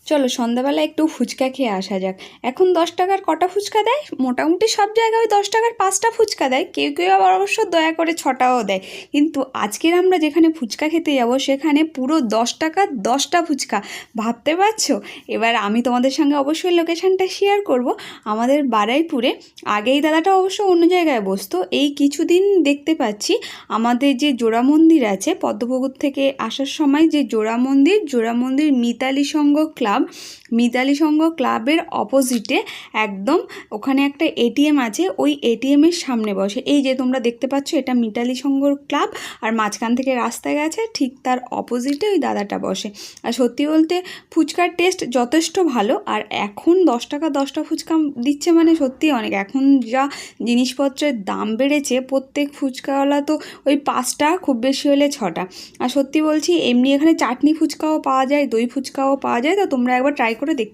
চলো সন্ধ্যাবেলা একটু ফুচকা খেয়ে আসা যাক। এখন 10 টাকার কটা ফুচকা দেয়? মোটামুটি সব জায়গায় ওই 10 টাকার 5টা ফুচকা দেয়, কেউ কেউ আবার অবশ্য দয়া করে 6টাও দেয়। কিন্তু আজকের আমরা যেখানে ফুচকা খেতে যাব সেখানে পুরো 10 টাকার 10টা ফুচকা, ভাবতে পারছো? এবার আমি তোমাদের সঙ্গে অবশ্যই লোকেশানটা শেয়ার করব। আমাদের বারুইপুরে আগেই দাদাটা অবশ্য অন্য জায়গায় বসতো, এই কিছুদিন দেখতে পাচ্ছি আমাদের যে জোড়া মন্দির আছে পদ্মপুকুর থেকে আসার সময়, যে জোড়া মন্দির মিতালি সংঘ ক্লাবের অপোজিটে একদম ওখানে একটা এটিএম আছে, ওই এটিএমের সামনে বসে। এই যে তোমরা দেখতে পাচ্ছ এটা মিতালি সংঘ ক্লাব, আর মাঝখান থেকে রাস্তা গেছে, ঠিক তার অপোজিটে ওই দাদাটা বসে। আর সত্যি বলতে ফুচকার টেস্ট যথেষ্ট ভালো। আর এখন 10 টাকা 10টা ফুচকা দিচ্ছে মানে সত্যি অনেক। এখন যা জিনিসপত্রের দাম বেড়েছে, প্রত্যেক ফুচকাওয়ালা তো ওই 5টা, খুব বেশি হলে 6টা। আর সত্যি বলছি, এমনি এখানে চাটনি ফুচকাও পাওয়া যায়, দই ফুচকাও পাওয়া যায়, তো তোমরা একবার ট্রাই করে দেখতে